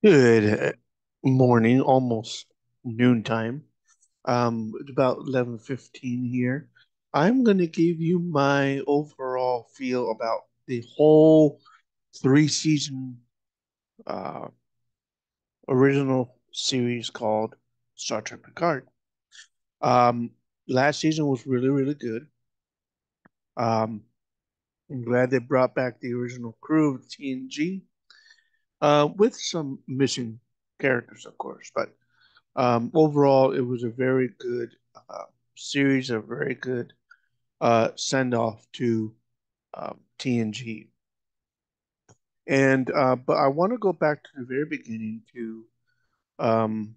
Good morning, almost noontime. It's about 11:15 here. I'm going to give you my overall feel about the whole three-season uh, original series called Star Trek Picard. Um, Last season was really, really good. Um, I'm glad they brought back the original crew of TNG, with some missing characters, of course, but overall, it was a very good series, a very good send off to TNG. And but I want to go back to the very beginning to um,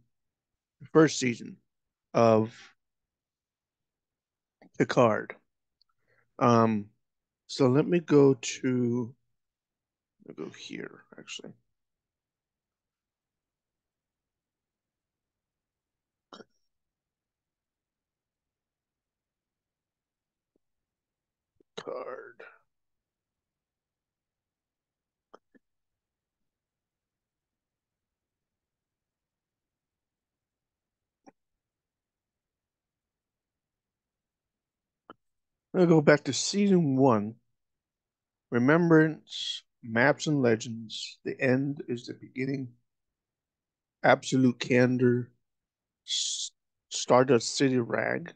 the first season of Picard. Um, so let me go here actually. Picard. I'm gonna go back to season one. Remembrance, maps and legends. The end is the beginning. Absolute candor. Stardust City Rag,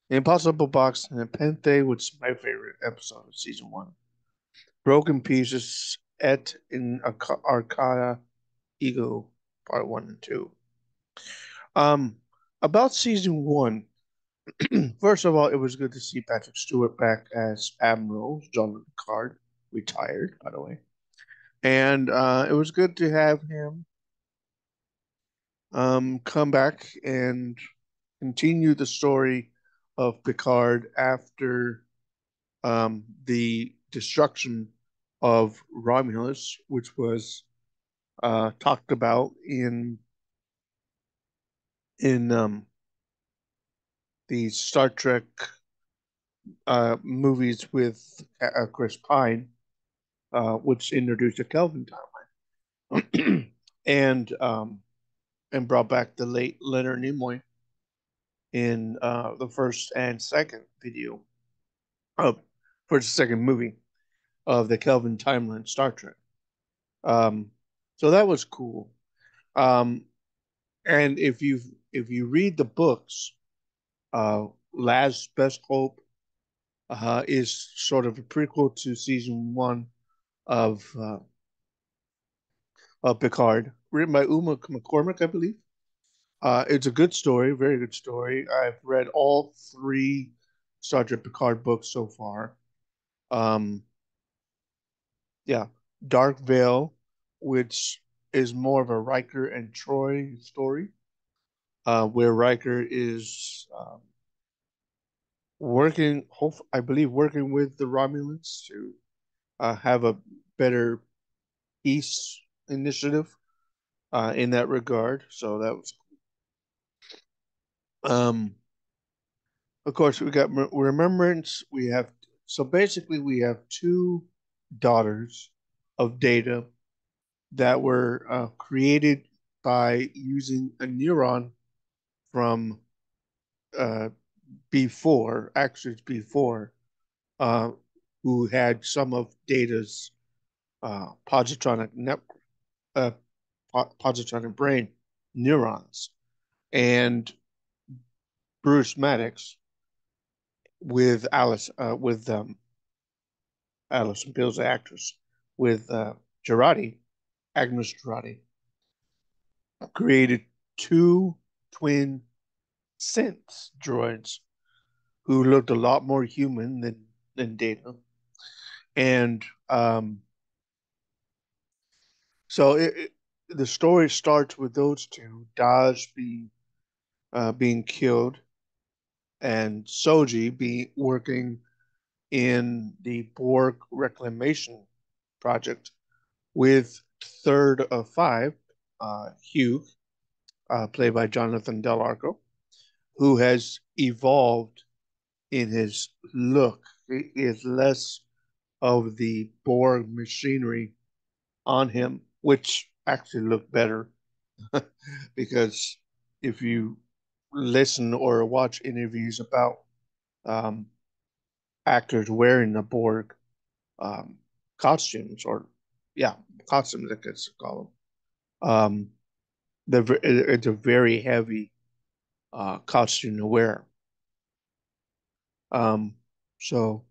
The Impossible Box, and Pente, which is my favorite episode of season one. Broken Pieces, Et in Arcada, Ego, part one and two. Um, about season one, first of all, it was good to see Patrick Stewart back as Admiral Jean Picard, retired, by the way. And it was good to have him come back and continue the story of Picard after the destruction of Romulus, which was talked about in the Star Trek movies with Chris Pine, which introduced the Kelvin timeline, and brought back the late Leonard Nimoy in the first and second video of first and second movie of the Kelvin timeline Star Trek. Um, so that was cool. Um, And if you read the books, Last Best Hope is sort of a prequel to season one of Picard, written by Uma McCormick, I believe. It's a good story, very good story. I've read all three Star Trek Picard books so far. Um, yeah, Dark Veil, which is more of a Riker and Troy story, where Riker is I believe, working with the Romulans to have a better peace initiative in that regard. So that was, of course, we got remembrance. We have two daughters of Data that were created by using a neuron from uh, before, actually it's before, uh, who had some of Data's positronic uh, positronic brain neurons. And Bruce Maddox with Alison Bill's actress, with Agnes Girardi, created two twin synth droids who looked a lot more human than Data. And so the story starts with those two, Daj being killed and Soji be working in the Borg reclamation project with third of five, Hugh, played by Jonathan Del Arco, who has evolved in his look. He is less of the Borg machinery on him, which actually look better because if you listen or watch interviews about um, actors wearing the Borg um, costumes, or yeah, costumes, I guess you call them, it's a very heavy costume to wear. Um, so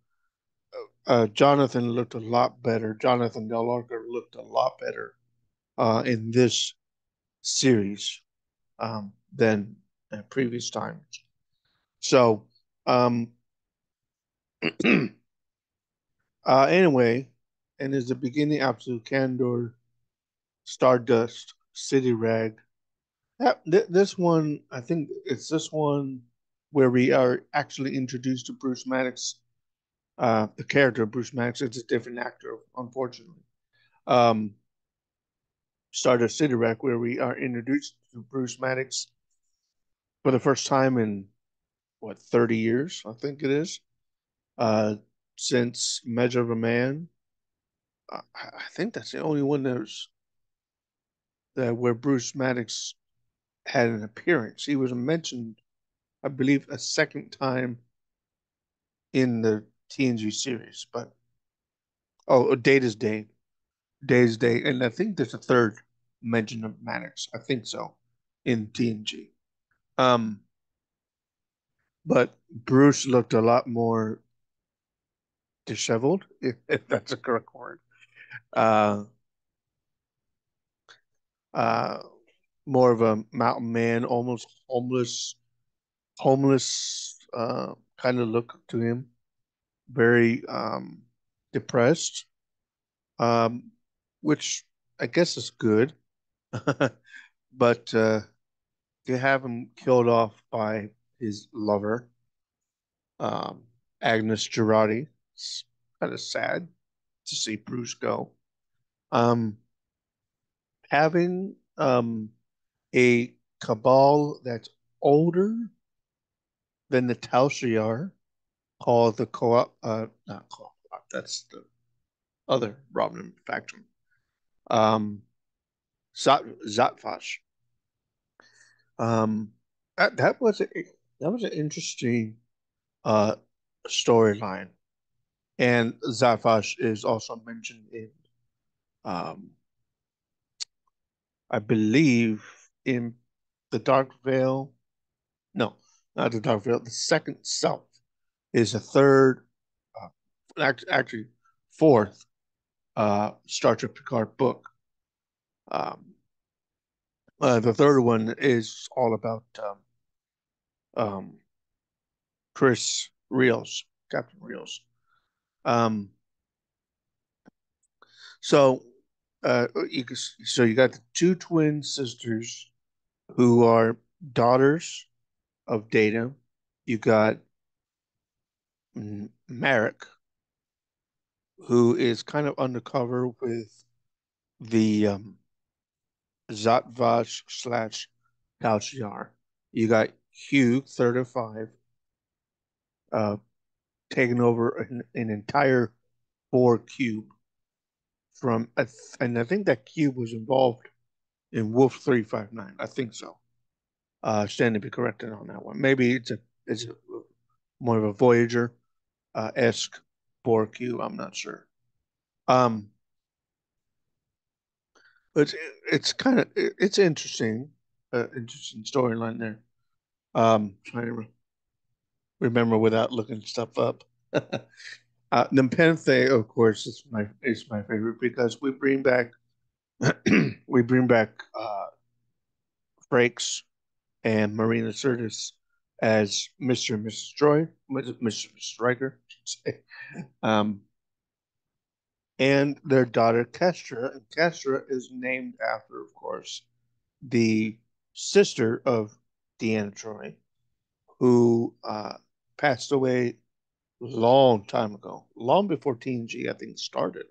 Jonathan looked a lot better. Jonathan Del Arco looked a lot better in this series than at previous times. So, um, anyway, and is the beginning absolute candor, Stardust, City Rag. This one, I think it's this one where we are actually introduced to Bruce Maddox, the character of Bruce Maddox. It's a different actor, unfortunately. Um, Stardust City Rag, where we are introduced to Bruce Maddox for the first time in what 30 years, I think it is, uh, since Measure of a Man. I think that's the only one that where Bruce Maddox had an appearance. He was mentioned, I believe, a second time in the TNG series, but Data's Day, Day's Day, and I think there's a third mention of Maddox. I think so in TNG. Um, but Bruce looked a lot more disheveled, if that's a correct word. Uh, uh, More of a mountain man, almost homeless kind of look to him. Very depressed, um, which I guess is good. But to have him killed off by his lover, um, Agnes Girardi, it's kind of sad to see Bruce go. Um, Having a cabal that's older than the Tal Shiar, called the Co-op, not Co-op, that's the other Robin faction. Um, Zatfash. Um, that was an interesting uh storyline, and Zatfash is also mentioned in um, I believe in the Dark Veil. No, not the Dark Veil. The Second Self is a third, uh, actually fourth Star Trek Picard book. Um, the third one is all about um, Chris Rios, Captain Rios. Um, so you got the two twin sisters who are daughters of Data. You got Marek, who is kind of undercover with the Zatvash slash Kalchiar. You got Hugh, 35, uh, taking over an entire Borg cube from, and I think that cube was involved in Wolf 359. I think so. Stand to be corrected on that one. Maybe it's more of a Voyager esque Borg cube. I'm not sure. Um, but it's kind of it's interesting, interesting storyline there. Trying to remember without looking stuff up. Nepenthe, of course, is my favorite because we bring back Frakes and Marina Sirtis as Mr. and Mrs. Troy, Mr. Striker, I should say, um, and their daughter Kestra. And Kestra is named after, of course, the sister of Deanna Troy, who passed away a long time ago, long before TNG, I think, started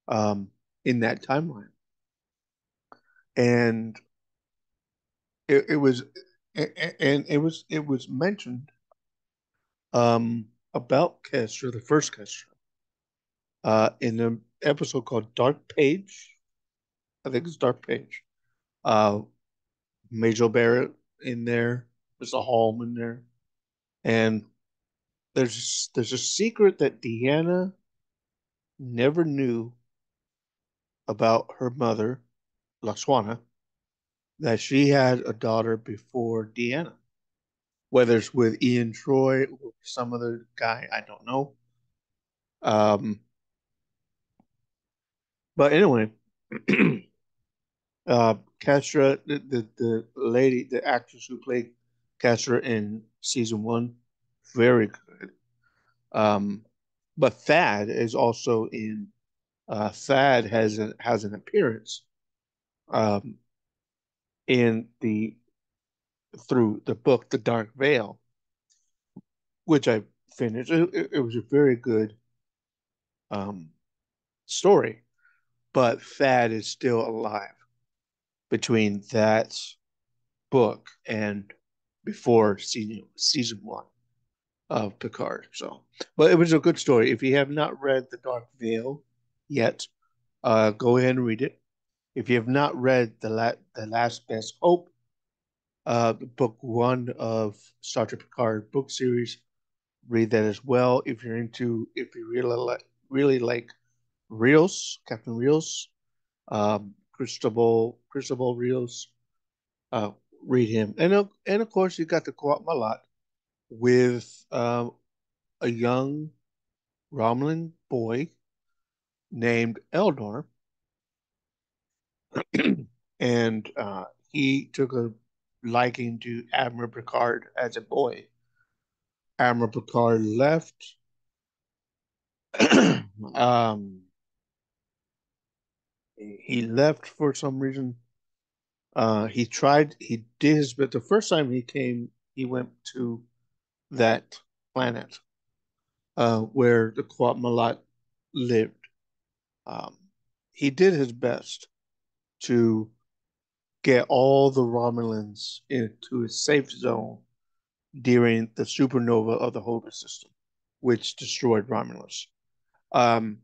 um, in that timeline. And it was, and it was mentioned about Kestra, the first Kestra, in an episode called Dark Page. I think it's Dark Page. Uh, Major Barrett in there. There's a Hall in there, and there's a secret that Deanna never knew about her mother, Laxwana, that she had a daughter before Deanna. Whether it's with Ian Troy or some other guy, I don't know. Um, but anyway, Castra, the lady, the actress who played Castra in season one, very good. Um, but Thad is also in. Thad has an appearance um, in the through the book The Dark Veil, which I finished. It was a very good um, story, but Thad is still alive between that book and before season one of Picard. So, but it was a good story. If you have not read The Dark Veil yet, go ahead and read it. If you have not read the Last Best Hope, book one of Star Trek Picard book series, read that as well. If you really like Rios, Captain Rios, Cristobal Rios, uh, read him. And of course, you got the Co-op Malat with a young Romulan boy named Eldor, and he took a liking to Admiral Picard as a boy. Admiral Picard left. um, he left for some reason. He did his, but the first time he came, he went to that planet where the Quat Malat lived. Um, he did his best to get all the Romulans into a safe zone during the supernova of the Hoba system, which destroyed Romulus. Um,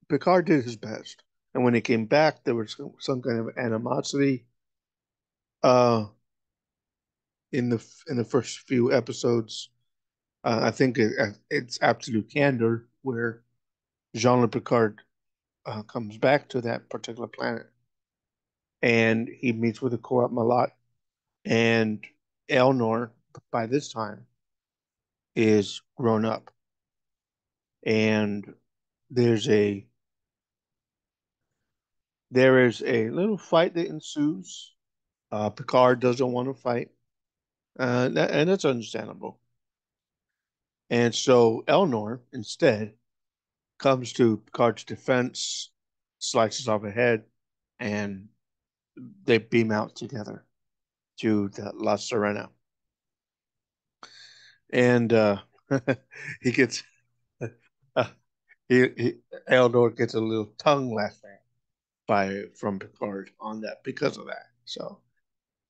Picard did his best, and when he came back, there was some kind of animosity uh, in the first few episodes. I think it's Absolute Candor where Jean-Luc Picard comes back to that particular planet, and he meets with the Co-op Malat, and Elnor by this time is grown up, and there's a there is a little fight that ensues. Picard doesn't want to fight, and that's understandable. And so Elnor instead comes to Picard's defense, slices off a head, and they beam out together to the La Serena. And he gets uh, he Eldor gets a little tongue lashing by from Picard on that because of that. So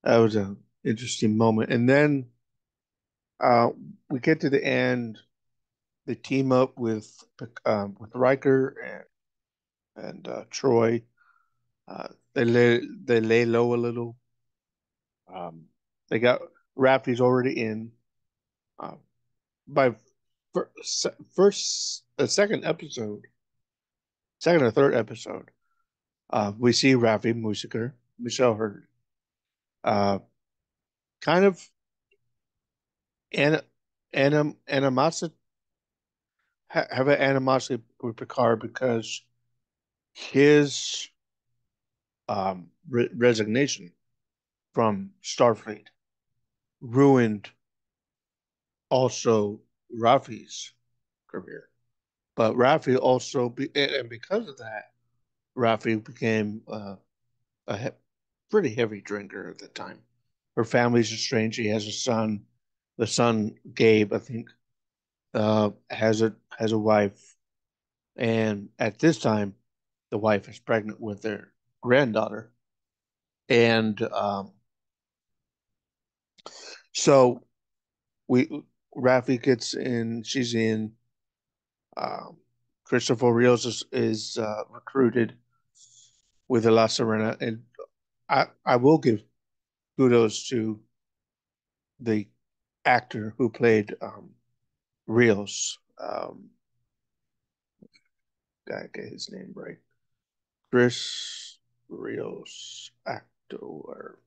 that was an interesting moment. And then uh, we get to the end. They team up with Riker and Troy. They lay low a little. Um, they got Raffi's already in. Uh, by second episode, second or third episode, we see Raffi Musiker, Michelle Hurd, uh, kind of an, animosity, have an animosity with Picard because his resignation from Starfleet ruined also Raffi's career. But Raffi and because of that, Raffi became a pretty heavy drinker at the time. Her family's estranged. She has a son. The son, Gabe, I think, has a wife, and at this time, the wife is pregnant with their granddaughter, and so we Raffi gets in. She's in. Um, Christopher Rios is recruited with the La Serena, and I will give kudos to the actor who played Rios. Gotta get his name right. Chris Rios, actor.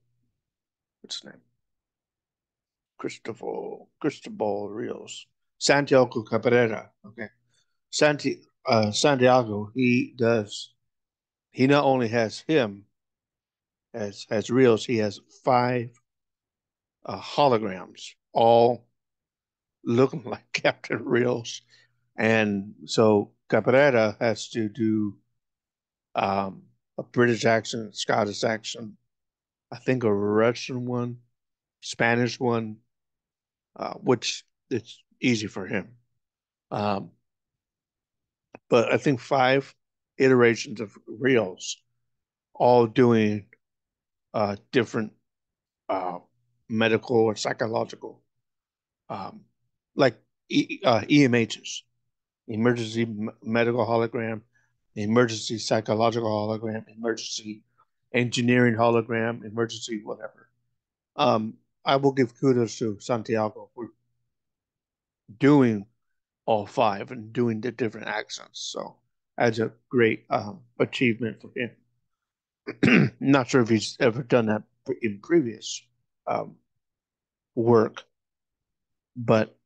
What's his name? Cristobal Rios. Santiago Cabrera. Okay. Santiago, he not only has him as Rios, he has five holograms, all looking like Captain Rios. And so Cabrera has to do a British accent, Scottish accent, I think a Russian one, Spanish one, which it's easy for him. Um, but I think five iterations of Rios, all doing different uh, medical or psychological, um, like EMHs, emergency medical hologram, emergency psychological hologram, emergency engineering hologram, emergency whatever. Um, I will give kudos to Santiago for doing all five and doing the different accents. So that's a great achievement for him. Not sure if he's ever done that in previous um, work, but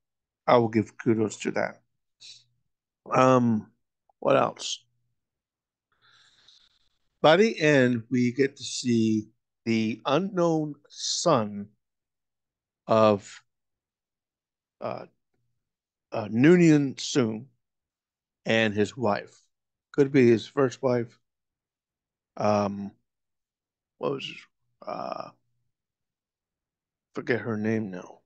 I will give kudos to that. Um, what else? By the end, we get to see the unknown son of uh, Noonien Soon and his wife. Could be his first wife. Um, what was forget her name now.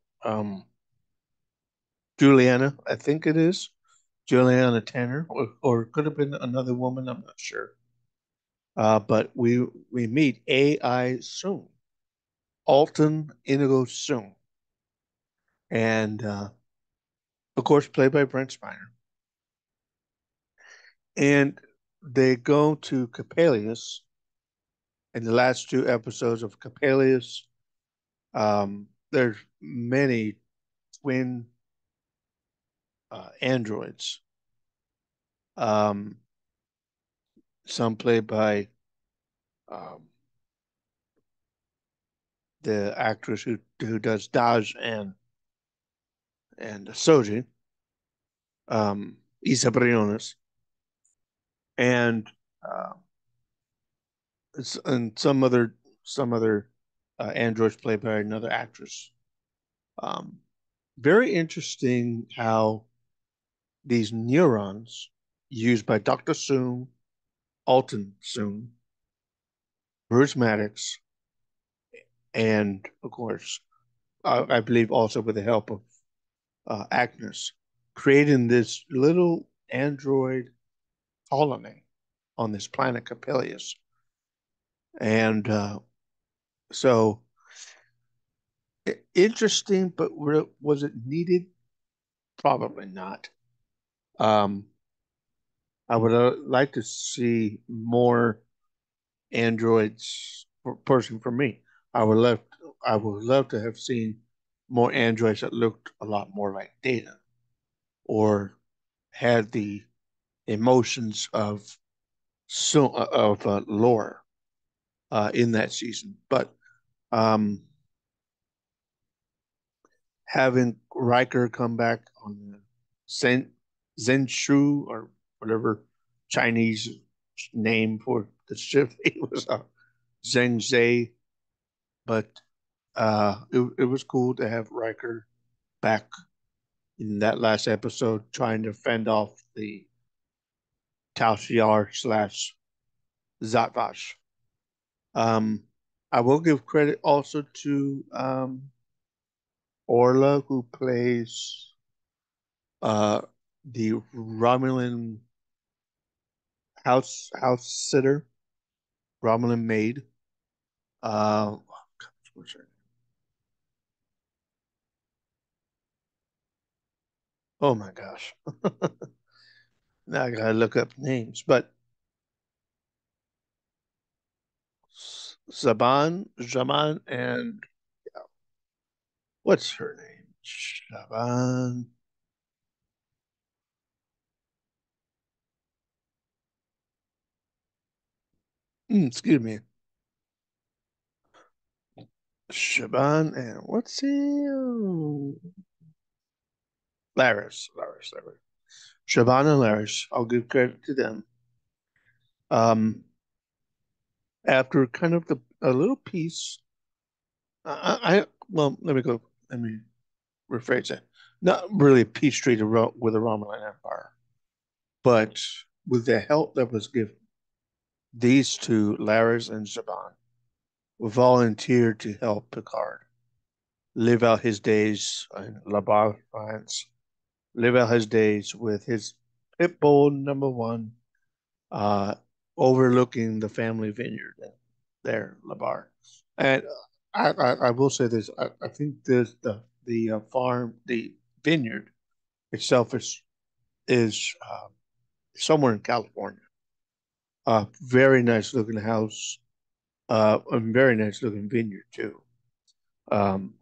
Juliana, I think it is Juliana Tanner, or it could have been another woman. I'm not sure. But we meet AI Soon, Alton Inigo Soon, and of course played by Brent Spiner. And they go to Capelius in the last two episodes of Capelius. There's many twin androids. Um, some played by um, the actress who does Daj and Soji, Isa Briones, and uh, and some other androids played by another actress. Um, Very interesting how these neurons used by Dr. Soon, Alton Soon, Bruce Maddox, and of course, I believe also with the help of Agnes, creating this little android colony on this planet Capellius. And so interesting, but was it needed? Probably not. Um, I would like to see more androids. Person for me, I would love I would love to have seen more androids that looked a lot more like Data or had the emotions of Lore in that season. But um, having Riker come back on the Zenshu or whatever Chinese name for the ship, it was Zhengzhei. But it was cool to have Riker back in that last episode trying to fend off the Tao Shiar slash Zatvash. Um, I will give credit also to Orla, who plays uh, the Romulan house sitter, Romulan maid. What's her? Oh my gosh! Now I gotta look up names, but Zaman, and what's her name? Shaban. Excuse me. Shaban and what's he? Laris. Shaban and Laris. I'll give credit to them. Um, After kind of a little piece, well, let me go. Let me rephrase that. Not really a peace treaty with the Romulan Empire, but with the help that was given, these two, Laris and Shaban, volunteered to help Picard live out his days in La Barre, France, live out his days with his pit bull number one, uh, overlooking the family vineyard there, La Barre. And I will say this: I think the farm, the vineyard itself is somewhere in California. Very nice looking house, a very nice looking vineyard too,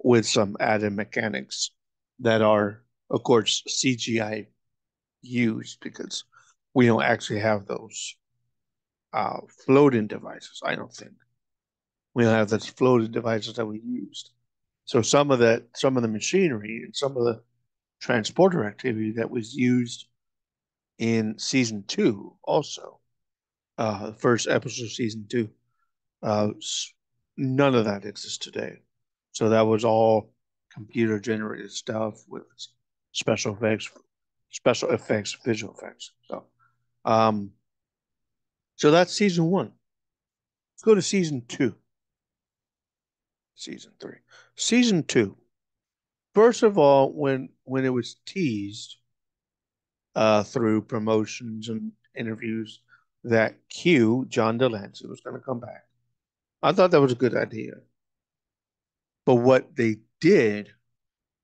with some added mechanics that are, of course, CGI used because we don't actually have those floating devices. I don't think we don't have those floating devices that we used. So some of the machinery and some of the transporter activity that was used in season two, also the first episode of season two, uh, none of that exists today. So that was all computer generated stuff with special effects, visual effects. Um, so that's season one. Let's go to season two, season three, season two. First of all, when it was teased through promotions and interviews that John Delancey, was going to come back, I thought that was a good idea. But what they did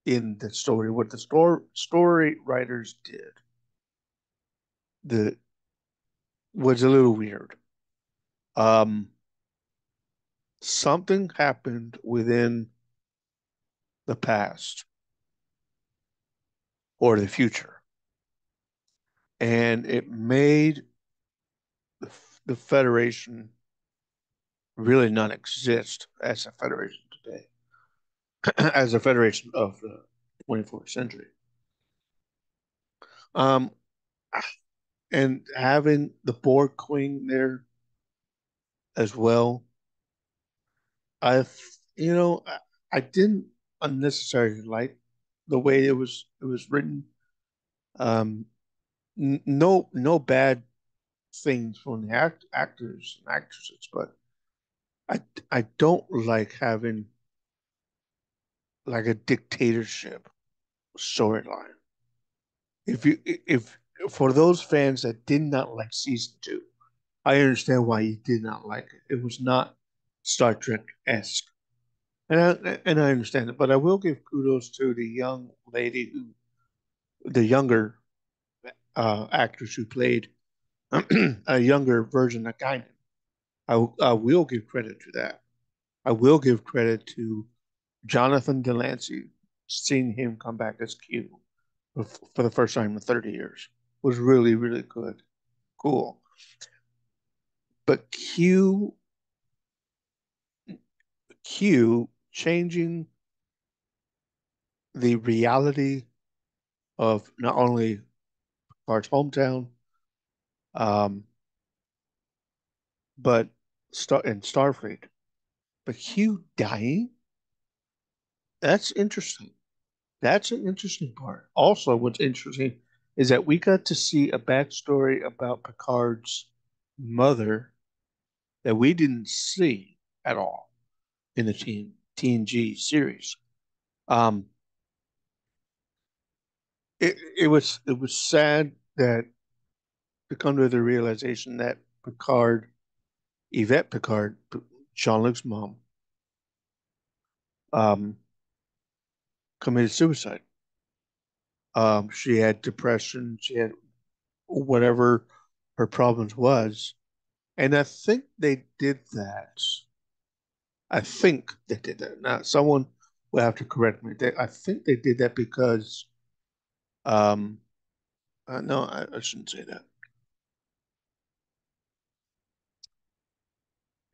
in the story, what the story writers did, the was a little weird. Um, Something happened within the past or the future, and it made the Federation really not exist as a Federation today, as a Federation of the 24th century. Um, and having the Borg Queen there as well, I, I didn't unnecessarily like the way it was written. Um, no bad things from the actors and actresses, but I I don't like having like a dictatorship storyline. If for those fans that did not like season two, I understand why you did not like it. It was not Star Trek-esque. And I understand it, but I will give kudos to the young lady the younger actress who played a younger version of Guinan. I will give credit to that. I will give credit to Jonathan Delancey. Seeing him come back as Q for the first time in 30 years was really, really good. Cool. But Q changing the reality of not only Clark's hometown, um, but Starfleet. But Q dying, that's interesting. That's an interesting part. Also, what's interesting is that we got to see a backstory about Picard's mother that we didn't see at all in the TNG series. Um, it was sad that to come to the realization that Yvette Picard, Jean-Luc's mom, um, committed suicide. She had depression. She had whatever her problems was, and I think they did that I think they did that. Now, someone will have to correct me. I think they did that because, um, no, I shouldn't say that.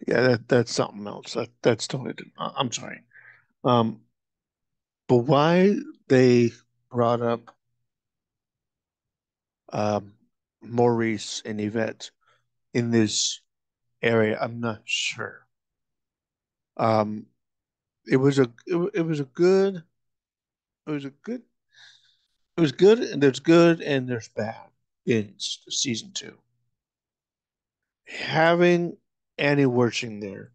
Yeah, that's something else. That's totally different. I'm sorry. Um, but why they brought up um, Maurice and Yvette in this area, I'm not sure. Um, it was a good it was a good it was good, and there's good and there's bad in season two. Having Annie Werching there,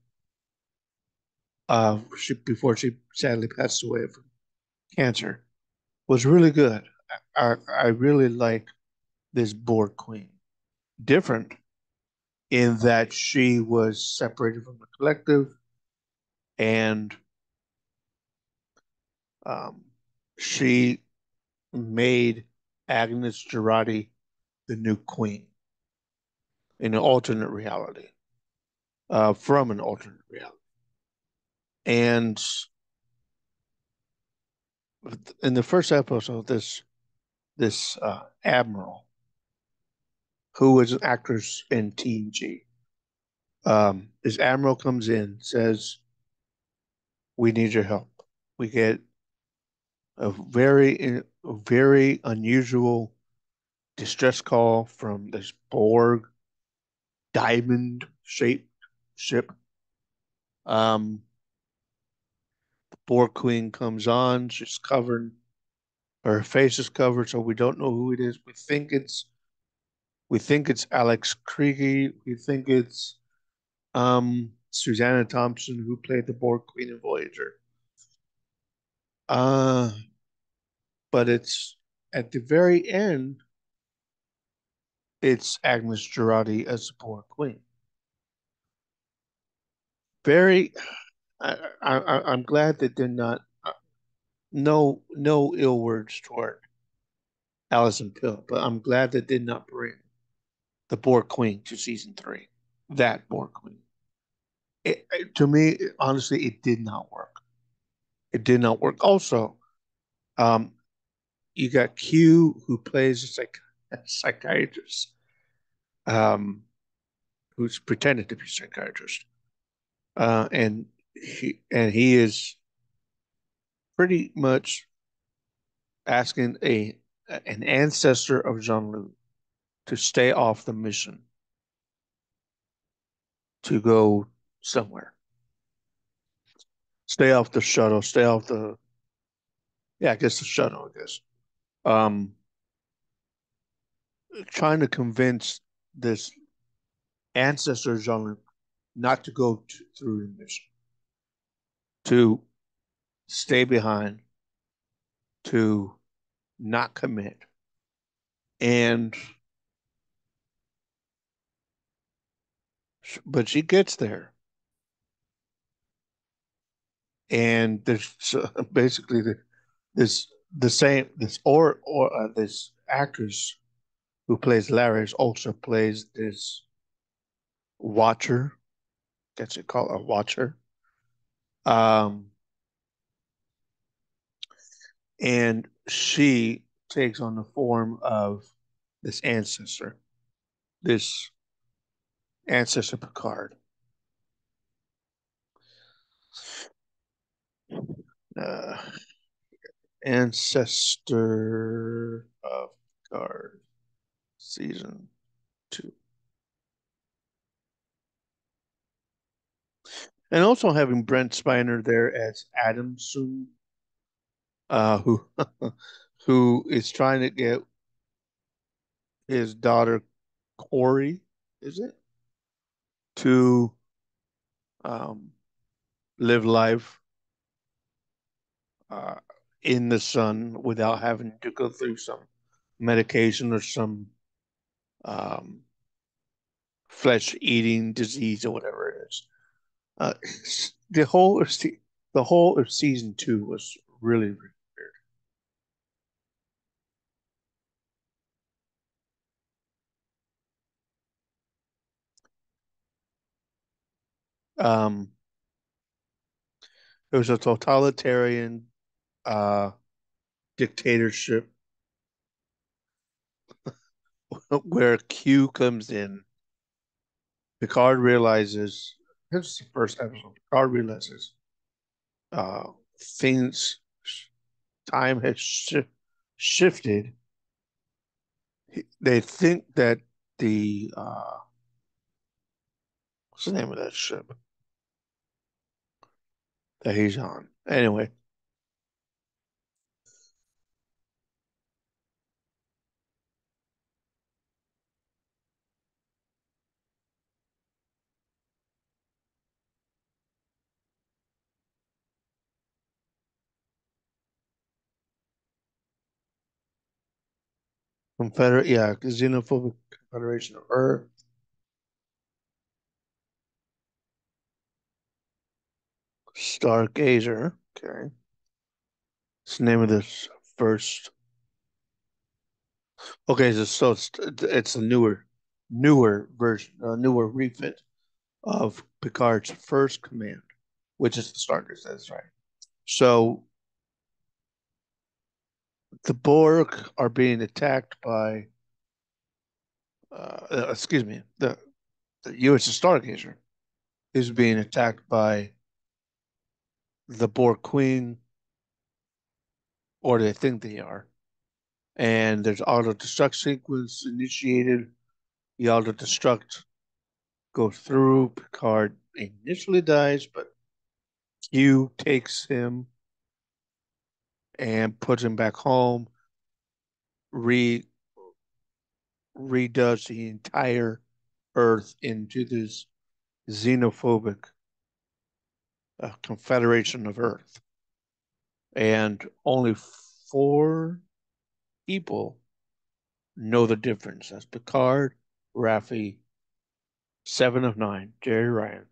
before she sadly passed away from cancer, was really good. I really like this Borg Queen. Different in that she was separated from the collective, and um, she made Agnes Girardi the new queen in an alternate reality, from an alternate reality. And in the first episode, this admiral, who was an actress in TNG, this admiral comes in, says, "We need your help." We get very unusual distress call from this Borg diamond shaped ship. Um, the Borg Queen comes on. She's covered. Her face is covered, so we don't know who it is. We think it's Alex Kriege. We think it's Susanna Thompson, who played the Borg Queen in Voyager. Uh, but it's at the very end, it's Agnes Girardi as the Borg Queen. Very, I'm glad they did not. No ill words toward Alison Pill, but I'm glad they did not bring the Borg Queen to season three. That Borg Queen. To me, honestly, it did not work. It did not work. Also, um, you got Q, who plays a psychiatrist, um, who's pretended to be a psychiatrist, and he is pretty much asking a an ancestor of Jean-Luc to stay off the mission to go somewhere, stay off the shuttle, stay off the yeah, I guess the shuttle, I guess. Um, Trying to convince this ancestor Jean-Luc not to go through the mission, to stay behind, to not commit. And but she gets there, and there's basically this the same this or this actress who plays Laris also plays this watcher. Guess you call a watcher. Um, and she takes on the form of this this ancestor Picard. Uh, Ancestor of Picard, season two. And also having Brent Spiner there as Adam Soon, who who is trying to get his daughter Corey, is it, to um, live life uh, in the sun without having to go through some medication or some um, flesh eating disease or whatever it is. Uh, the whole of the whole of season two was really weird. Um, It was a totalitarian uh, dictatorship where Q comes in. Picard realizes this is the first episode. Picard realizes uh, things, time has shifted. They think that the what's the name of that ship that he's on? Anyway, Xenophobic Confederation of Earth, Stargazer. Okay, it's the name of this first. Okay, it's a newer version, a newer refit of Picard's first command, which is the Stargazer. That's right. So the Borg are being attacked by, excuse me, the USS Stargazer is being attacked by the Borg Queen, or they think they are. And there's auto destruct sequence initiated. The auto destruct goes through. Picard initially dies, but Q takes him and puts him back home. Re redoes the entire Earth into this xenophobic confederation of Earth, and only four people know the difference. That's Picard, Raffi, Seven of Nine, Jerry Ryan,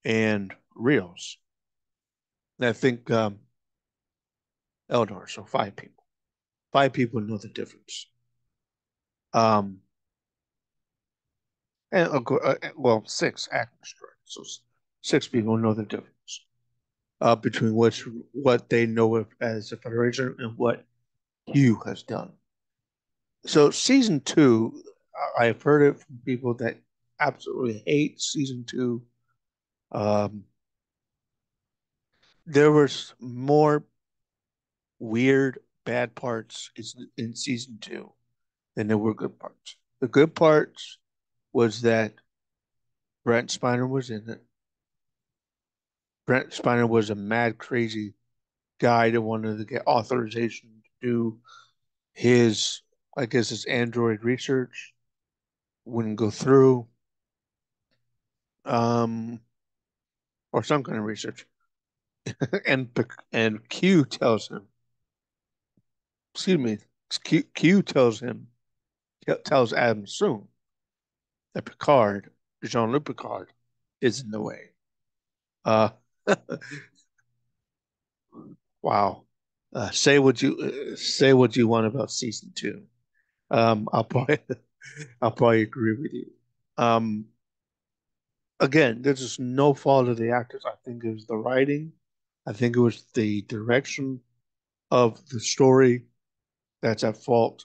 and Rios. And I think Eldor, so five people. Five people know the difference. Um, and well, six actors, so six people know the difference between what they know of as a federation and what Hugh has done. So season two, I've heard it from people that absolutely hate season two. Um, there was more weird bad parts in season two than there were good parts. The good parts was that Brent Spiner was in it. Brent Spiner was a mad, crazy guy that wanted to get authorization to do his, I guess, his android research. Wouldn't go through, um, or some kind of research. and and Q tells him, excuse me, Q tells him, tells Adam soon that Picard, Jean-Luc Picard, is in the way. Uh, wow. Say what you want about season two. I'll probably I'll probably agree with you. Um, again, there's just no fault of the actors. I think it was the writing. I think it was the direction of the story that's at fault.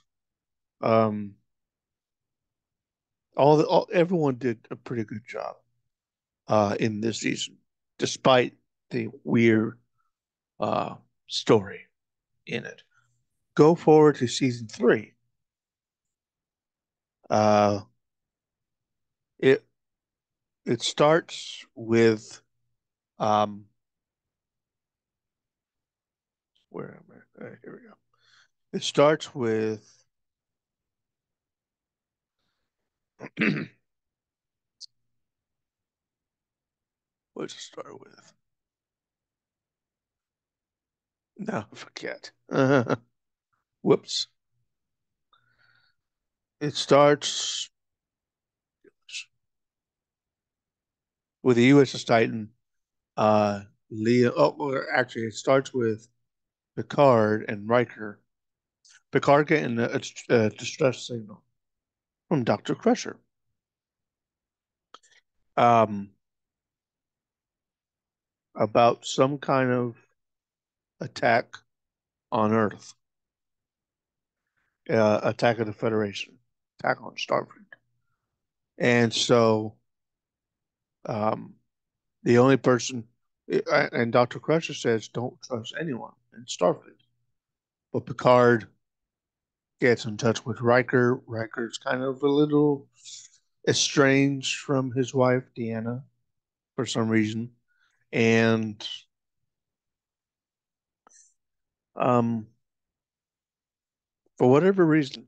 Um, everyone did a pretty good job in this season, despite the weird uh, story in it. Go forward to season three. Uh, it it starts with um, where am I? Here we go. It starts with what does it start with? No, forget. Whoops. It starts with the USS Titan. Leah. Oh, well, actually, it starts with Picard and Riker. Picard getting a distress signal from Dr. Crusher. Um, about some kind of attack on Earth, attack of the Federation, attack on Starfleet. And so um, the only person, and Dr. Crusher says, don't trust anyone in Starfleet. But Picard gets in touch with Riker. Riker's kind of a little estranged from his wife, Deanna, for some reason. And um, for whatever reason,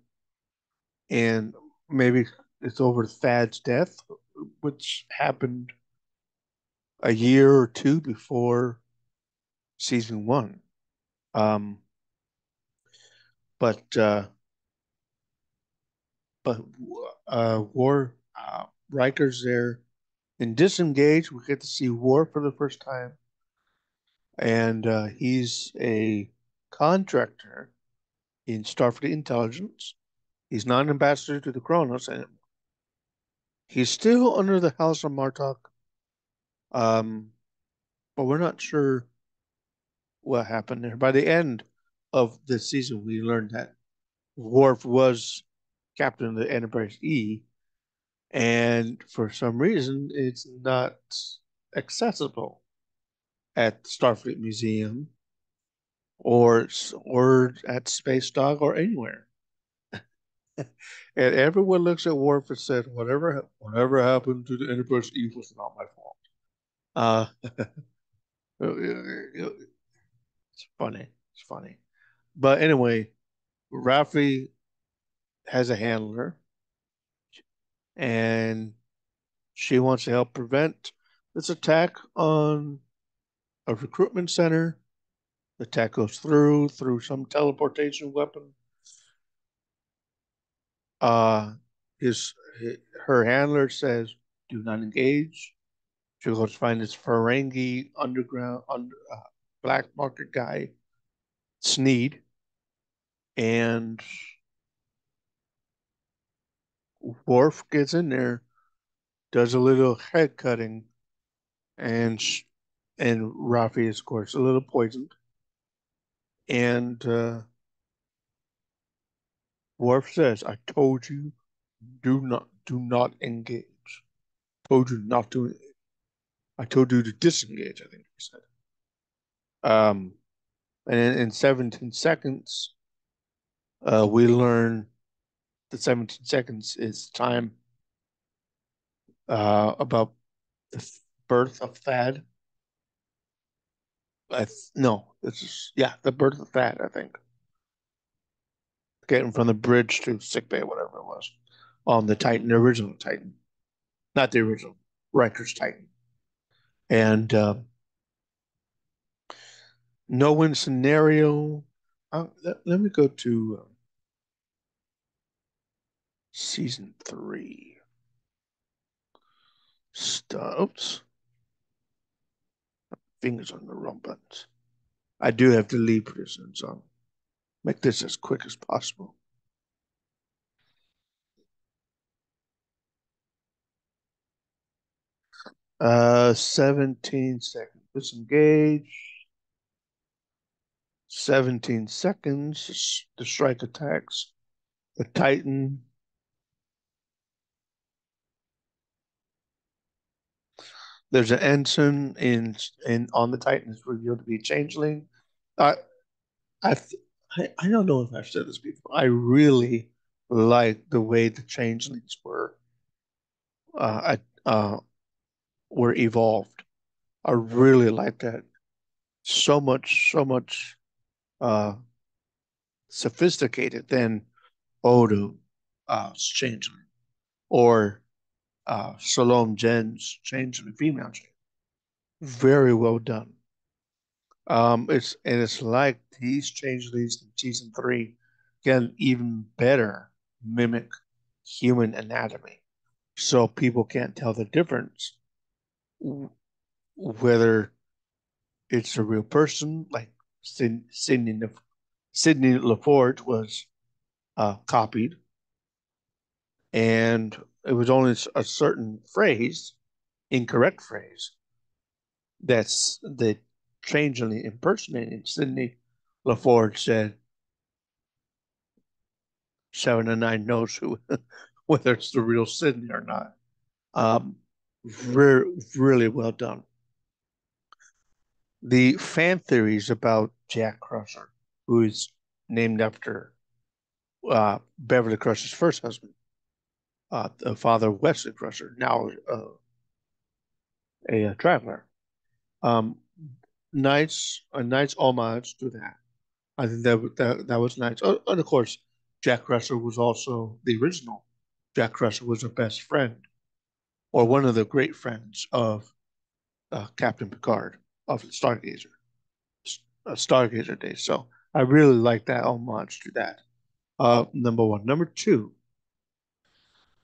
and maybe it's over Thad's death, which happened a year or two before season one. Um, but uh, but War Riker's there. In Disengage, we get to see War for the first time, and he's a contractor in Starfleet Intelligence. He's not an ambassador to the Kronos, and he's still under the House of Martok. Um, but we're not sure what happened there. By the end of the season, we learned that Worf was captain of the Enterprise E, and for some reason, it's not accessible at Starfleet Museum or at Space Dock or anywhere. And everyone looks at Worf and said, "Whatever happened to the Enterprise E was not my fault." Uh, it's funny. It's funny. But anyway, Raffi has a handler, and she wants to help prevent this attack on a recruitment center. The attack goes through some teleportation weapon. Uh, his, her handler says, "Do not engage." She goes find this Ferengi black market guy, Sneed, and Worf gets in there, does a little head cutting, and and Raffi is, of course, a little poisoned. And Worf says, "I told you, do not engage. Told you not to. I told you to disengage." I think he said. And in 17 seconds, we learn that 17 seconds is time about the birth of Thad. No, this is yeah, the birth of Thad. I think getting from the bridge to sickbay, whatever it was, on the Titan, the original Titan, not the original Riker's Titan, and no win scenario. Let me go to season three. Oops, fingers on the wrong buttons. I do have to leave pretty soon, so I'll make this as quick as possible. 17 seconds. Disengage. 17 seconds. The strike attacks the Titan. There's an ensign in on the Titan is revealed to be a changeling. I I I don't know if I've said this before. I really like the way the changelings uh, uh, were evolved. I really like that. So much uh, sophisticated than Odo changeling or Salome Jen's changeling, female changeling. Very well done. It's like these changelings in season three can even better mimic human anatomy, so people can't tell the difference whether it's a real person, like Sydney Sydney LaForge was copied, and it was only a certain phrase, incorrect phrase, That's the changeling impersonating Sidney LaForge said 7 and 9 knows who whether it's the real Sidney or not. Um, really well done. The fan theories about Jack Crusher, who is named after Beverly Crusher's first husband, the father of Wesley Crusher, now a traveler. Um, a nice homage to that. I think that was nice. Oh, and of course, Jack Crusher was also the original. Jack Crusher was a best friend, or one of the great friends of Captain Picard of Stargazer days. So I really like that homage to that. Number one. Number two,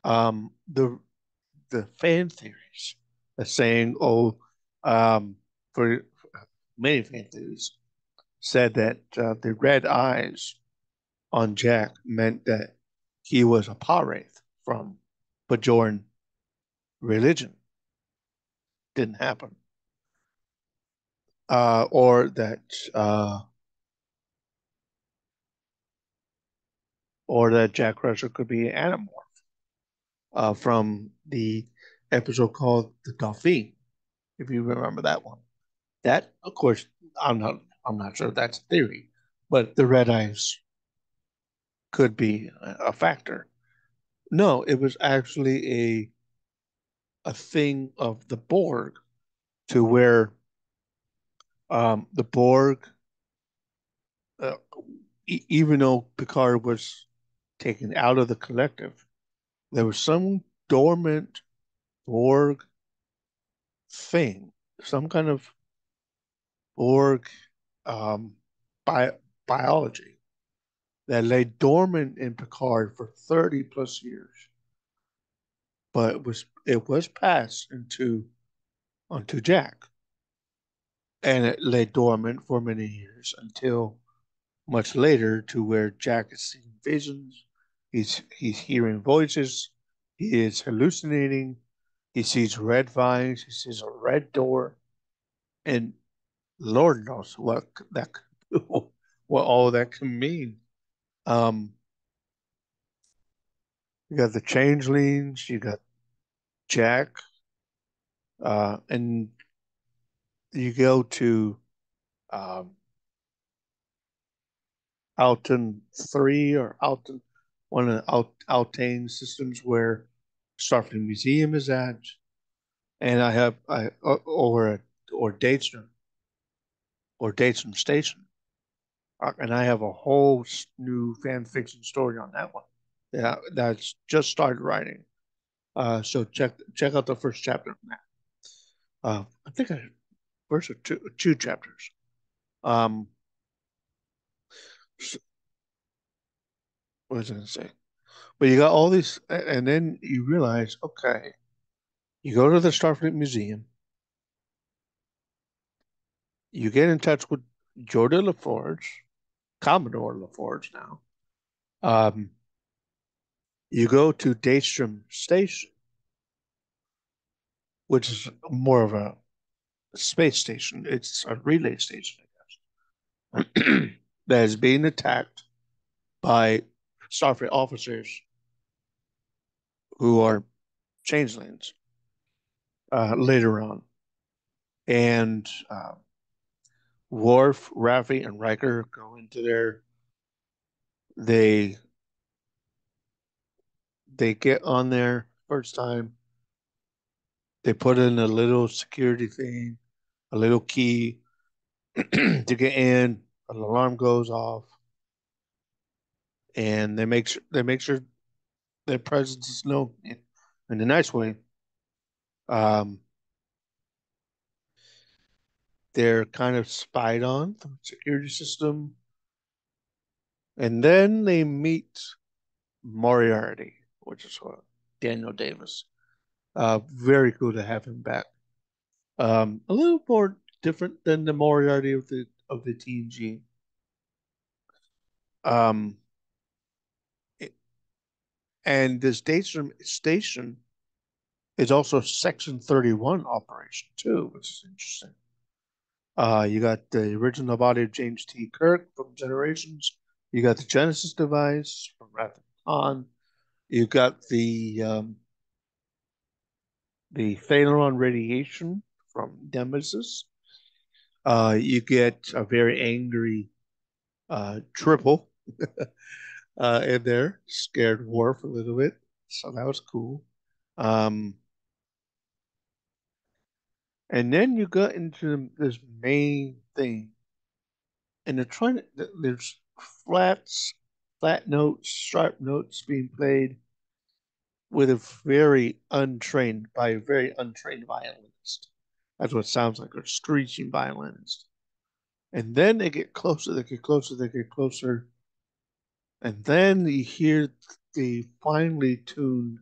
um, the the fan theories are saying, um, for many fan theories said that the red eyes on Jack meant that he was a Pah-wraith from Bajoran religion. Didn't happen. Or that Jack Crusher could be an animorph from the episode called The Dauphin, if you remember that one. That, of course, I'm not sure that's a theory, but the red eyes could be a factor. No, it was actually a thing of the Borg, to where the Borg, uh, even though Picard was taken out of the collective, there was some dormant Borg thing, some kind of Borg um, bi- biology that lay dormant in Picard for 30 plus years, but it was passed onto Jack, and it lay dormant for many years until much later, to where Jack is seeing visions, he's hearing voices, he is hallucinating, he sees red vines, he sees a red door, and Lord knows what all that can mean. Um, you got the changelings, you got Jack, and you go to um, Alton 3 or Alton, one of the Altane systems where Starfleet Museum is at, and or Datestrom Station, and I have a whole new fan fiction story on that one. Yeah, that's just started writing. So check out the first chapter on that. I think I first or two chapters. Um, what was I going to say? But you got all these, and then you realize, okay, you go to the Starfleet Museum, you get in touch with Jordan LaForge, Commodore LaForge now. Um, you go to Daystrom Station, which is more of a space station. It's a relay station, I guess, that is being attacked by Starfleet officers who are changelings later on. And Worf, Raffi, and Riker go into there. They they get on there first time. They put in a little security thing, a little key to get in. An alarm goes off, and they make sure their presence is known in a nice way. Um, they're kind of spied on through the security system, and then they meet Moriarty, which is what Daniel Davis. Very cool to have him back. A little more different than the Moriarty of the TNG. Um, and this station is also Section 31 operation too, which is interesting. You got the original body of James T. Kirk from Generations. You got the Genesis device from Wrath of Khan. You got the Phaneron radiation from Nemesis. You get a very angry triple in there, scared Worf a little bit, so that was cool. Um, and then you got into this main thing, and they're trying to. There's flats, flat notes, sharp notes being played with a very untrained violinist. That's what it sounds like, a screeching violinist. And then they get closer, they get closer, they get closer, and then you hear the finely tuned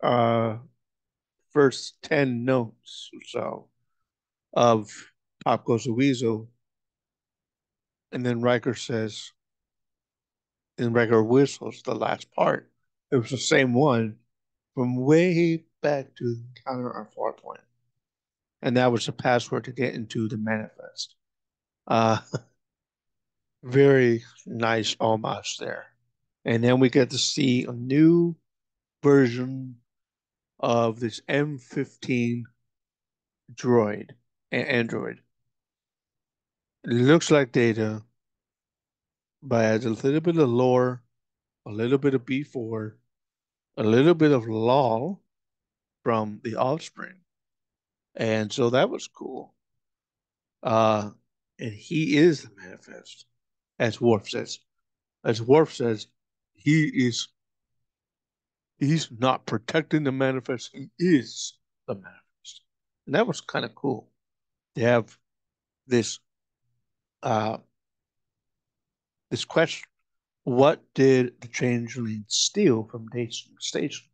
uh, first 10 notes or so of Pop Goes the Weasel. And then Riker says, and Riker whistles the last part. It was the same one from way back to Encounter our Far Point. And that was the password to get into the manifest. Uh, Very nice homage there. And then we get to see a new version of this M15 droid, android. It looks like Data, but adds a little bit of lore, a little bit of B4, a little bit of Law from the Offspring. And so that was cool. Uh, and he is the manifest, as Worf says. As Worf says, he is he's not protecting the manifest, he is the manifest. And that was kind of cool. They have this uh this question. What did the changeling steal from Station?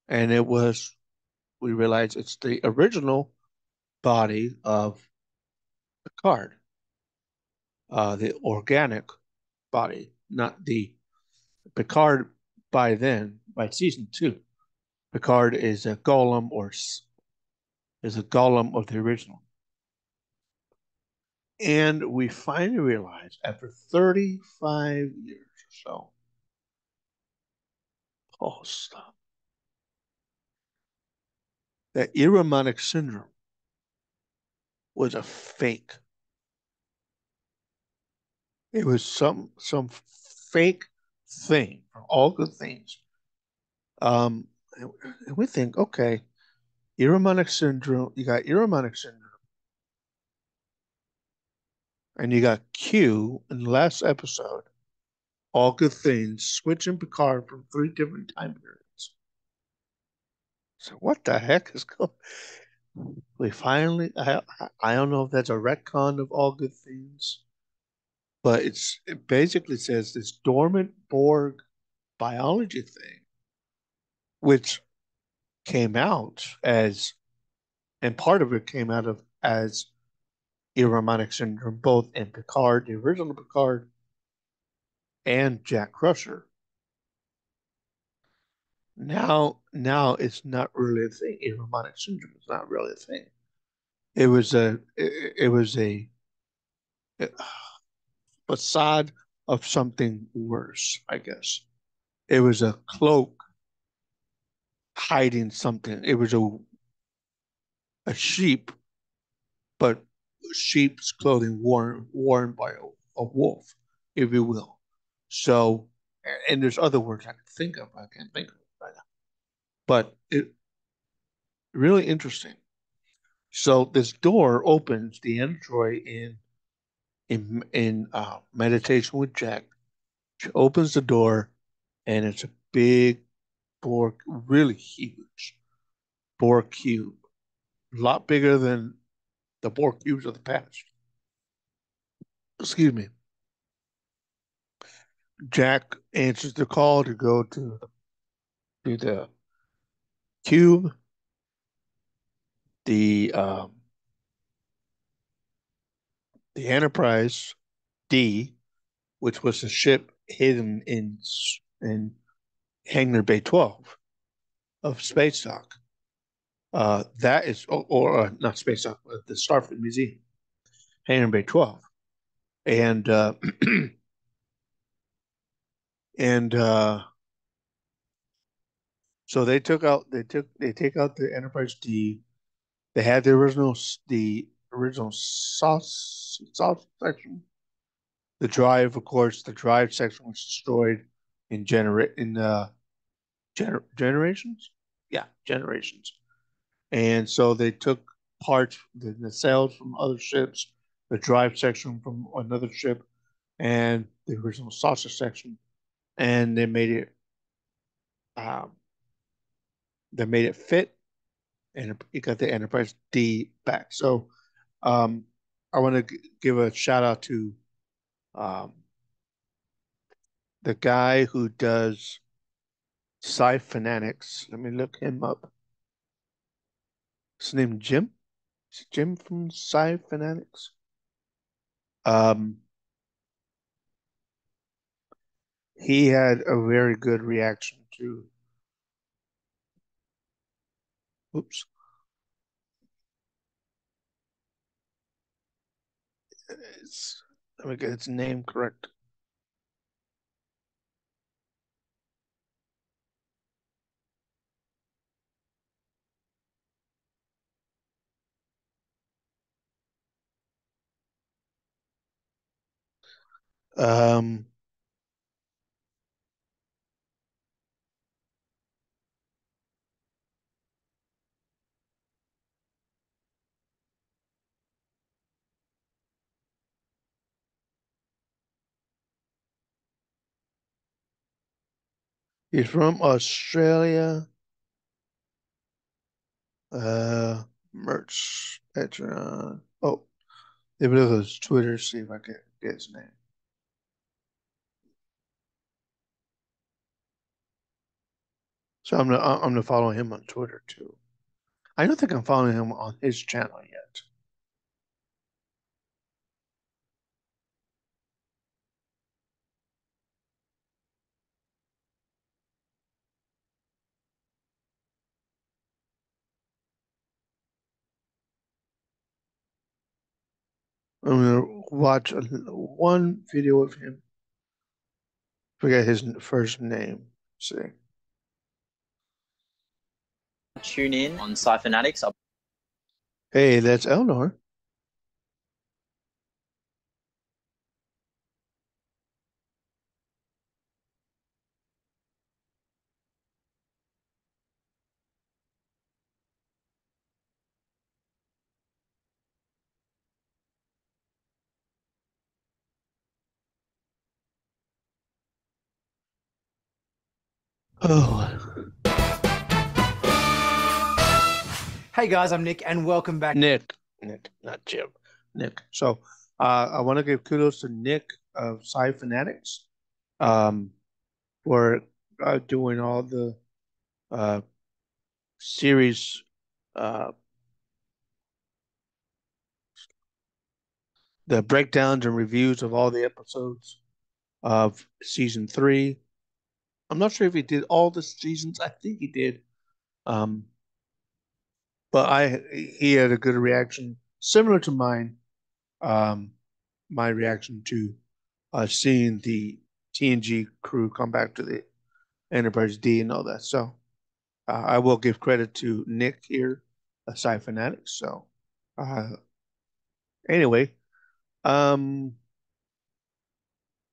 And it was, we realized it's the original body of Picard, the organic body, not the Picard by then, by season 2. Picard is a golem or is a golem of the original. And we finally realized after 35 years or so, oh, stop, that Irumodic syndrome was a fake. It was some fake thing for all good things. Um, and we think, okay, Irumodic syndrome, you got Irumodic syndrome, and you got Q in the last episode, all good things, switching Picard from 3 different time periods. So what the heck is going? We finally, I don't know if that's a retcon of all good things, but it basically says this dormant Borg biology thing, which came out as, and part of it came out of as Irumodic syndrome, both in Picard, the original Picard, and Jack Crusher. Now it's not really a thing. Irumodic syndrome is not really a thing. It was a facade of something worse, I guess. It was a cloak hiding something. It was a sheep, but sheep's clothing worn by a wolf, if you will. So, and there's other words I can think of. I can't think of it right now. But it really interesting. So this door opens. The android in meditation with Jack. She opens the door, and it's a big Borg, really huge Borg cube, a lot bigger than the Borg cubes of the past. Excuse me. Jack answers the call to go to the cube. The the Enterprise D, which was a ship hidden in Hangar Bay 12 of Space Dock. That is, or not Space Dock, but the Starfleet Museum, Hangar Bay 12, and and so they take out the Enterprise D. They had the original sauce section. The drive, of course, the drive section was destroyed in generations. Yeah, generations. And so they took parts, the nacelles from other ships, the drive section from another ship, and the original saucer section, and um, they made it fit, and it got the Enterprise D back. So um, I want to give a shout out to um, the guy who does Sci Fanatics. Let me look him up. His name Jim. Is it Jim from Sci Fanatics? Um, he had a very good reaction to. Oops. It's, let me get its name correct. Um, he's from Australia. Uh, Merch Patreon. Oh, let me look at his Twitter, see if I can get his name. So I'm gonna follow him on Twitter too. I don't think I'm following him on his channel yet. I'm gonna watch one video of him. Forget his first name. Let's see. Tune in on Fanatics. Hey, that's Elnor. Oh, Hey guys, I'm Nick, and welcome back. Nick, not Jim. Nick. So, I want to give kudos to Nick of Sci Fanatics, um, for doing all the uh, series, uh, the breakdowns and reviews of all the episodes of season 3. I'm not sure if he did all the seasons. I think he did. Um, but he had a good reaction, similar to mine. Um, my reaction to seeing the TNG crew come back to the Enterprise D and all that. So I will give credit to Nick here, Sci Fanatics. So uh, anyway, um,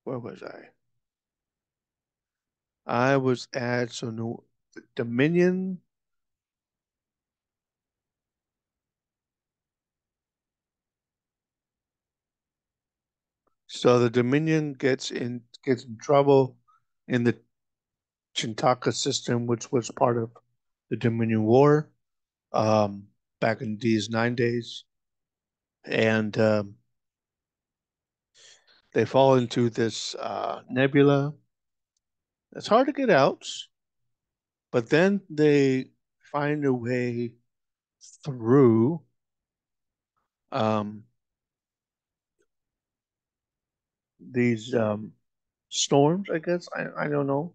where was I? I was at no, Dominion. So the Dominion gets in trouble in the Chintaka system, which was part of the Dominion War, um, back in DS9 days, and they fall into this nebula. It's hard to get out, but then they find a way through um, these storms. I guess I don't know.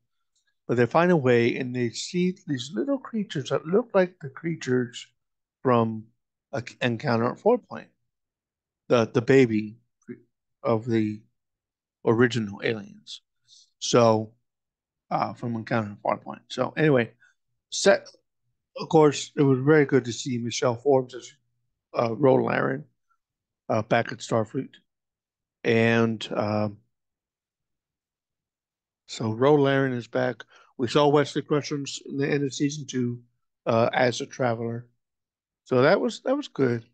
But they find a way and they see these little creatures that look like the creatures from Encounter at Farpoint, the baby of the original aliens. So from Encounter at Farpoint. So anyway, set of course it was very good to see Michelle Forbes as Ro Laren back at Starfleet, and so Ro Laren is back. We saw Wesley Crusher in the end of season 2 as a traveler. So that was good.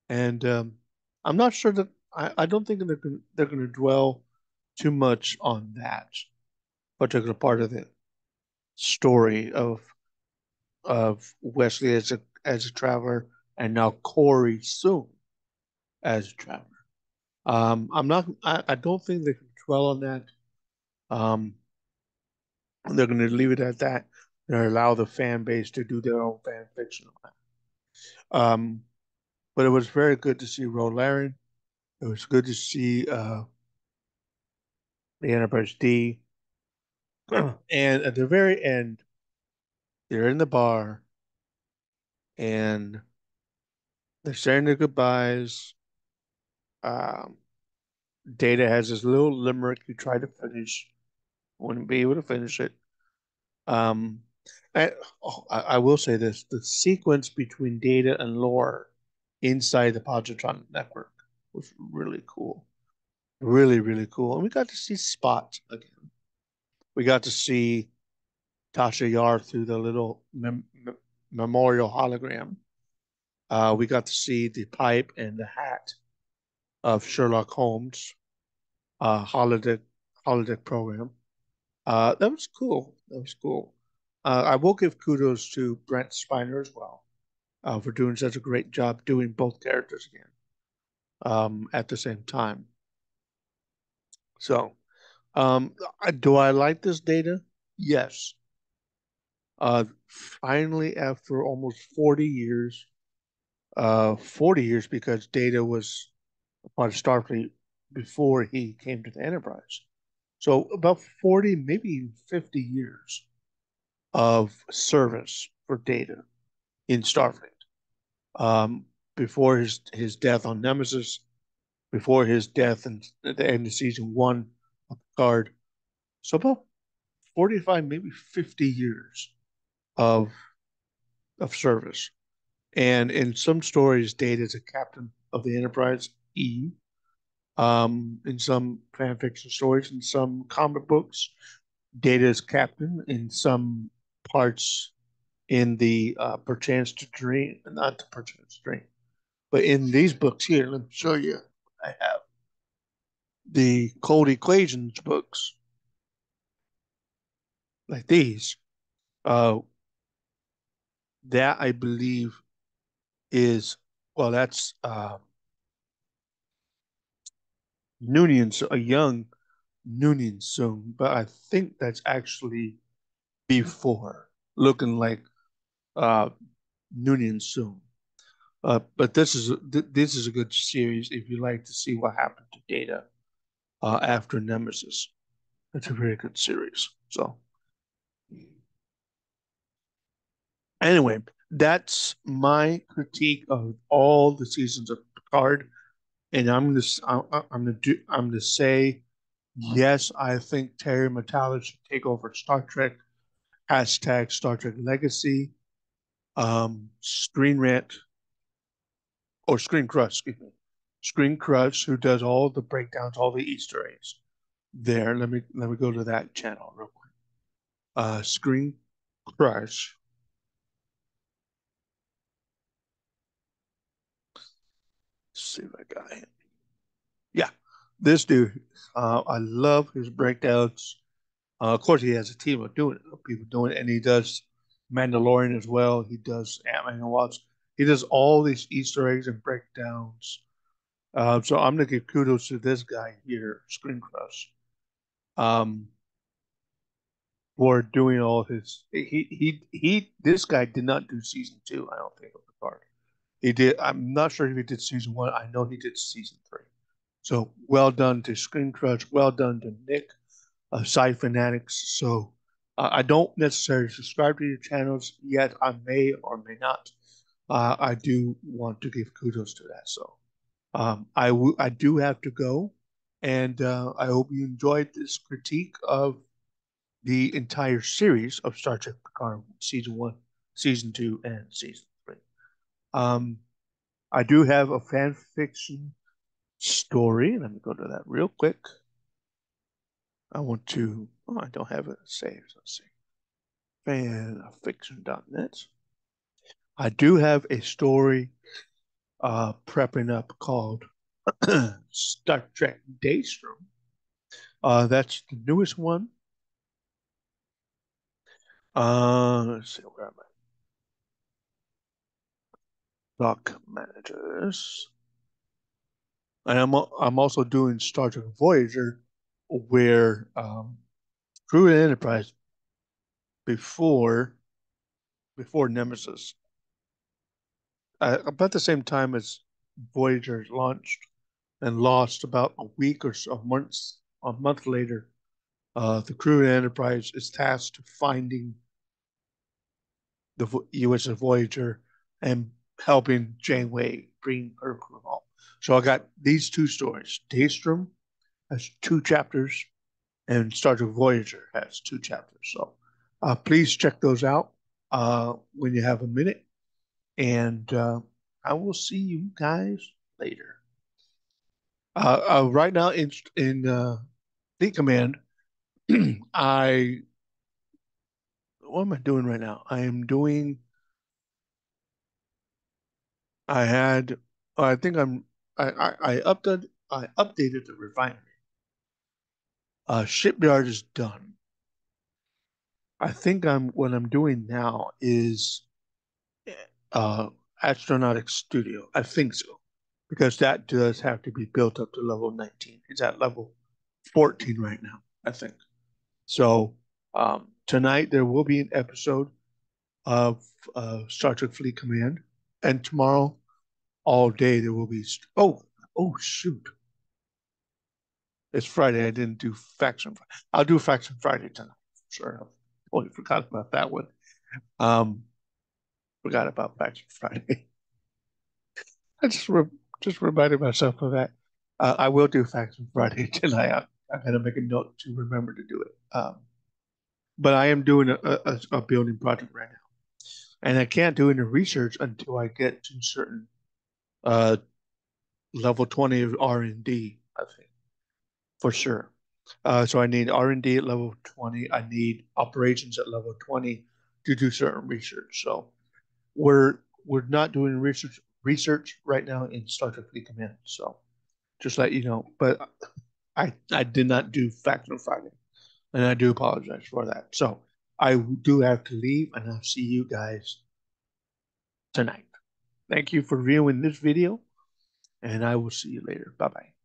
And I'm not sure that I don't think they're gonna dwell too much on that particular part of the story of Wesley as a traveler and now Corey soon as a traveler. I don't think they can dwell on that. Um, they're going to leave it at that and allow the fan base to do their own fan fiction on that. But it was very good to see Ro Laren. It was good to see the Enterprise D. And at the very end, they're in the bar and they're saying their goodbyes. Um, Data has this little limerick he tried to finish, wouldn't be able to finish it. Um, I, I will say this: the sequence between Data and Lore inside the Positron network was really cool, really really cool, and we got to see Spot again. We got to see Tasha Yar through the little memorial hologram. We got to see the pipe and the hat of Sherlock Holmes holodeck program. That was cool. That was cool. I will give kudos to Brent Spiner as well for doing such a great job doing both characters again at the same time. So, do I like this Data? Yes. Finally, after almost 40 years, 40 years because Data was a part of Starfleet before he came to the Enterprise. So about 40, maybe 50 years of service for Data in Starfleet. Um, Before his death on Nemesis, before his death at the end of season 1 of Picard. So about 45, maybe 50 years of service. And in some stories, Data is a captain of the Enterprise E. In some fan fiction stories, in some comic books, Data is captain. In some parts, in the Perchance to Dream, not the Perchance to Dream, but in these books here, let me show you. I have the Cold Equations books, like these. Uh, that I believe is, well, that's Noonien, a young Noonien Soon, but I think that's actually before, looking like uh, Noonien Soon. But this is a good series if you like to see what happened to Data after Nemesis. It's a very good series. So anyway, that's my critique of all the seasons of Picard, and I'm gonna say yes. I think Terry Matalas should take over Star Trek. Hashtag Star Trek Legacy. Screen Rant or Screen Crush, excuse me. Screen Crush, who does all the breakdowns, all the Easter eggs. There, let me go to that channel real quick. Screen Crush. Let's see if I got him. Yeah, this dude. I love his breakdowns. Of course, he has a team of doing it, people doing it, and he does Mandalorian as well. He does Ant-Man and Wasp. He does all these Easter eggs and breakdowns. So I'm gonna give kudos to this guy here, Screen Crush, um, for doing all his. He. This guy did not do season 2. I don't think of Picard. He did. I'm not sure if he did season 1. I know he did season 3. So well done to Screen Crush. Well done to Nick, Fanatics. So I don't necessarily subscribe to your channels yet. I may or may not. I do want to give kudos to that. So I do have to go, and I hope you enjoyed this critique of the entire series of Star Trek Picard season 1, season 2, and season 3. Um, I do have a fan fiction story. Let me go to that real quick. I want to. Oh, I don't have it saved. Let's see. Fanfiction.net. I do have a story prepping up called Star Trek Daystrom. That's the newest one. Let's see, where am I? Doc managers. And I'm also doing Star Trek Voyager, where Crew and Enterprise before Nemesis, about the same time as Voyager launched and lost, about a week or so, a month later, the Crew and Enterprise is tasked to finding the USS Voyager and helping Janeway bring her crew home. So I got these two stories. Daystrom has 2 chapters, and Star Trek Voyager has 2 chapters. So please check those out when you have a minute. And I will see you guys later. Right now in Fleet Command, I what am I doing right now? I am doing. I had. I think I'm. I updated the refinery. Shipyard is done. I think what I'm doing now is uh, Astronautic Studio. I think so, because that does have to be built up to level 19. It's at level 14 right now, I think. So tonight there will be an episode of Star Trek Fleet Command, and tomorrow all day there will be. Oh shoot! It's Friday. I didn't do Faction. I'll do Faction Friday tonight. Sure. I totally forgot about that one. Um, Forgot about Faction Friday. I just reminded myself of that. I will do Faction Friday tonight. I'm gonna make a note to remember to do it. But I am doing a building project right now, and I can't do any research until I get to certain uh, level 20 of R&D. I think for sure. So I need R&D at level 20. I need operations at level 20 to do certain research. So we're not doing research right now in Star Trek Fleet Command. So just let you know. But I did not do Faction Friday, and I do apologize for that. So I do have to leave, and I'll see you guys tonight. Thank you for viewing this video, and I will see you later. Bye bye.